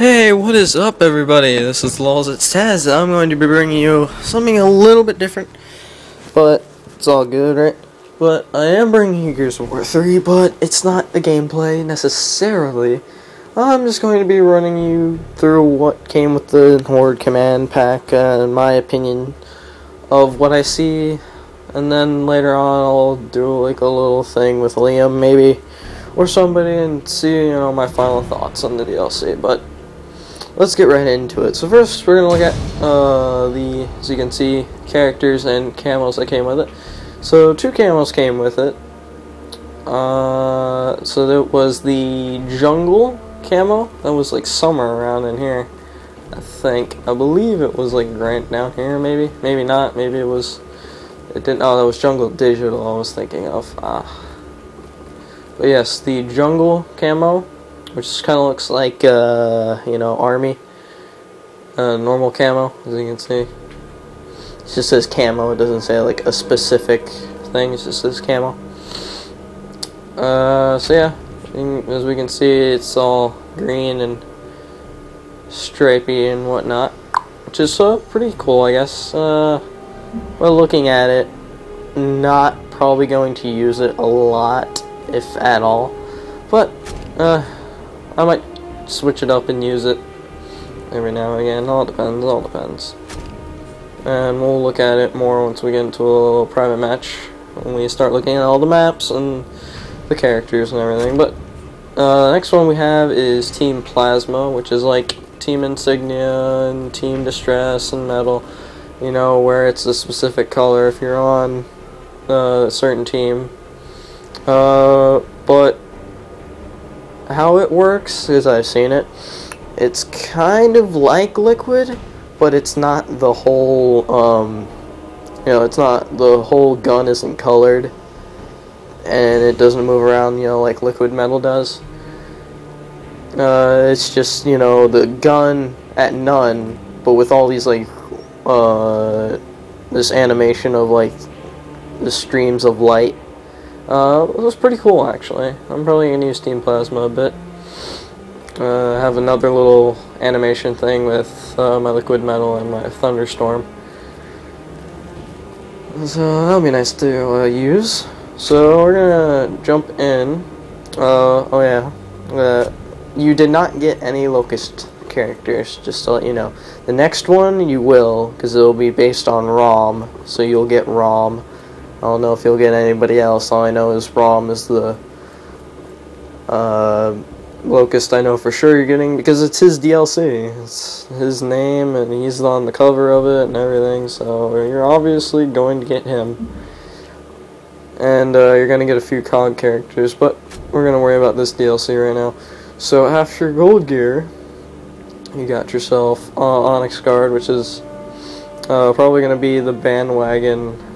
Hey, what is up, everybody? This is Lols. It's Taz. I'm going to be bringing you something a little bit different, but it's all good, right? But I am bringing you Gears of War 3, but it's not the gameplay necessarily. I'm just going to be running you through what came with the Horde Command Pack, in my opinion, of what I see, and then later on I'll do like a little thing with Liam, maybe, or somebody, and see, my final thoughts on the DLC, but let's get right into it. So first, we're going to look at as you can see, characters and camos that came with it. So 2 camos came with it. So there was the jungle camo. That was like somewhere around in here, I believe it was like right down here, maybe. Maybe not. Maybe it was... It didn't... Oh, that was jungle digital I was thinking of. But yes, the jungle camo, which kind of looks like, army, normal camo, as you can see. It just says camo, it doesn't say, like, a specific thing, it just says camo. So yeah, as we can see, it's all green and stripy and whatnot, which is pretty cool, I guess. Well, looking at it, not probably going to use it a lot, if at all, but, I might switch it up and use it every now and again. All depends. And we'll look at it more once we get into a little private match, when we start looking at all the maps and the characters and everything. But the next one we have is Team Plasma, which is like Team Insignia and Team Distress and Metal, where it's a specific color if you're on a certain team. But how it works, as I've seen it, it's kind of like Liquid, but it's not the whole, it's not, the whole gun isn't colored, and it doesn't move around, like Liquid Metal does. It's just, the gun at none, but with all these, like, this animation of, like, the streams of light. It was pretty cool, actually. I'm probably going to use Team Plasma a bit. Have another little animation thing with my Liquid Metal and my Thunderstorm. So that'll be nice to use. So we're going to jump in. Oh yeah. You did not get any Locust characters, just to let you know. The next one you will, because it'll be based on ROM, so you'll get ROM. I don't know if you'll get anybody else. All I know is ROM is the Locust I know for sure you're getting, because it's his DLC. It's his name, and he's on the cover of it and everything, so you're obviously going to get him. And you're going to get a few COG characters, but we're going to worry about this DLC right now. So after gold gear, you got yourself Onyx Guard, which is probably going to be the bandwagon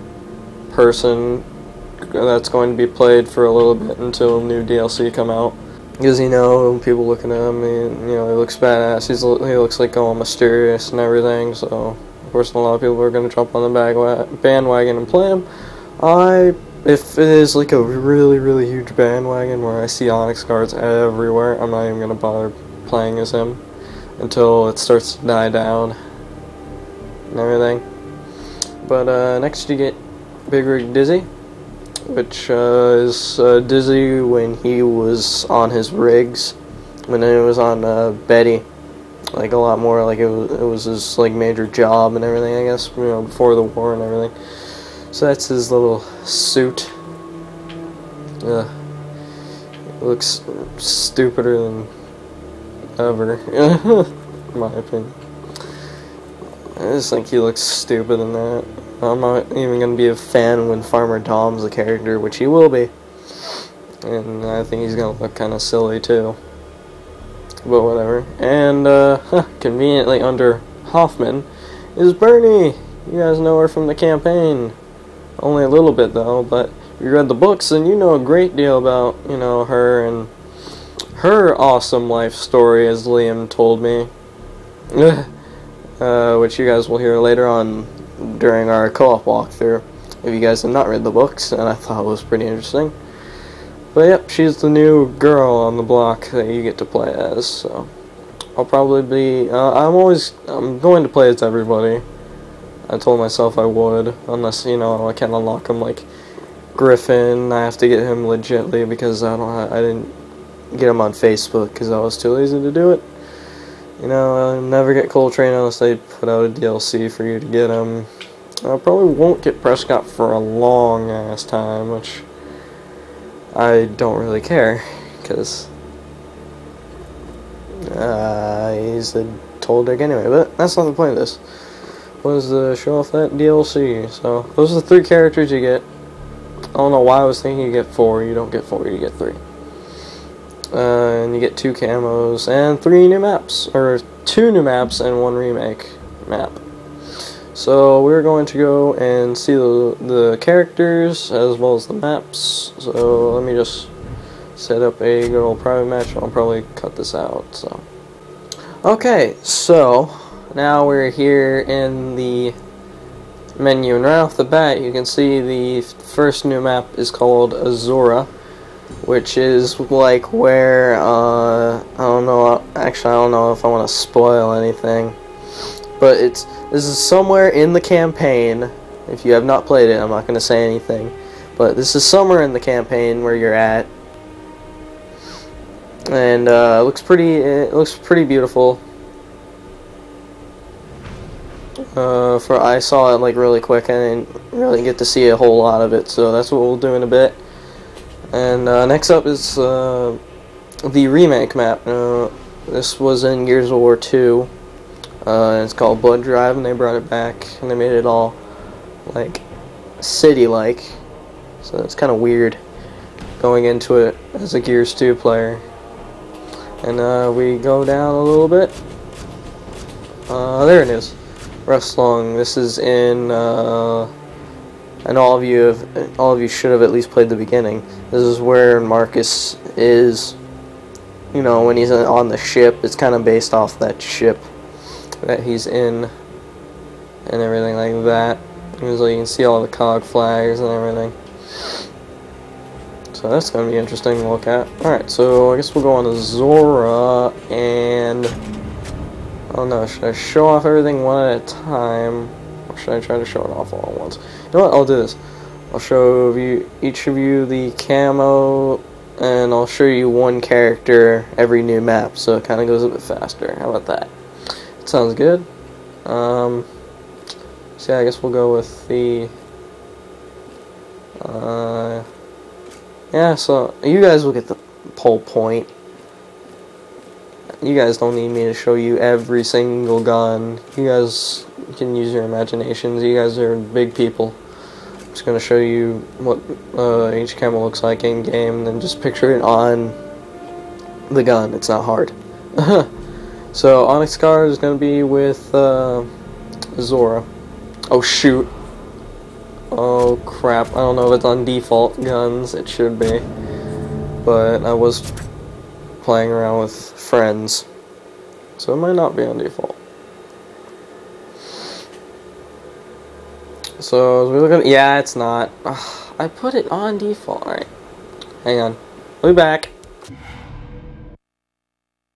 person that's going to be played for a little bit until new DLC come out, because people looking at him, he looks badass. He looks like all mysterious and everything. So of course a lot of people are going to jump on the bandwagon and play him. If it is like a really huge bandwagon where I see Onyx Guards everywhere, I'm not even going to bother playing as him until it starts to die down and everything. But next you get Big Rig Dizzy, which is Dizzy when he was on his rigs, when he was on Betty, like a lot more, like it was his like major job and everything, I guess, before the war and everything. So that's his little suit. It looks stupider than ever, in my opinion. I just think he looks stupid in that. I'm not even going to be a fan when Farmer Dom's the character, which he will be. And I think he's going to look kind of silly too. But whatever. And, conveniently under Hoffman is Bernie. You guys know her from the campaign. Only a little bit though, but if you read the books, then you know a great deal about, her and her awesome life story, as Liam told me. Which you guys will hear later on during our co-op walkthrough, if you guys have not read the books, and I thought it was pretty interesting. But yep, she's the new girl on the block that you get to play as, so I'll probably be, I'm going to play as everybody. I told myself I would, unless, you know, I can unlock him like Griffin. I have to get him legitly because I didn't get him on Facebook because I was too lazy to do it. You know, I'll never get Coltrane unless they put out a DLC for you to get him. I probably won't get Prescott for a long ass time, which I don't really care because he's a total dick anyway. But that's not the point of this. Was to show off that DLC. So those are the 3 characters you get. I don't know why I was thinking you get 4. You don't get 4. You get 3. And you get 2 camos and 3 new maps, or 2 new maps and 1 remake map. So we're going to go and see the characters as well as the maps. So let me just set up a good old private match. I'll probably cut this out. So okay, so now we're here in the menu, and right off the bat you can see the first new map is called Azura, which is like where I don't know, actually I don't know if I want to spoil anything, but this is somewhere in the campaign. If you have not played it, I'm not going to say anything, but this is somewhere in the campaign where you're at, and it looks pretty beautiful. I saw it like really quick. I didn't really get to see a whole lot of it, so that's what we'll do in a bit. And next up is the remake map. This was in Gears of War 2. It's called Blood Drive, and they brought it back, and they made it all like city-like. So it's kind of weird going into it as a Gears 2 player. And we go down a little bit. There it is. Rustlong. This is in, and all of you should have at least played the beginning. This is where Marcus is, you know, when he's on the ship. It's kind of based off that ship that he's in, and everything like that. So you can see all the cog flags and everything. So that's going to be interesting to look at. Alright, so I guess we'll go on to Zora, and I don't know, should I show off everything one at a time, or should I try to show it off all at once? You know what, I'll do this. I'll show each of you the camo, and I'll show you 1 character every new map, so it kind of goes a bit faster. How about that? Sounds good. So yeah, I guess we'll go with the yeah, so you guys will get the whole point. You guys don't need me to show you every single gun. You guys can use your imaginations. You guys are big people. I'm just going to show you what each camo looks like in game, and then just picture it on the gun. It's not hard. So Onyx card is going to be with Zora. Oh shoot. Oh crap. I don't know if it's on default guns. It should be. But I was playing around with friends, so it might not be on default. So as we look at, yeah, it's not. Ugh, I put it on default. Alright, hang on, we'll be back.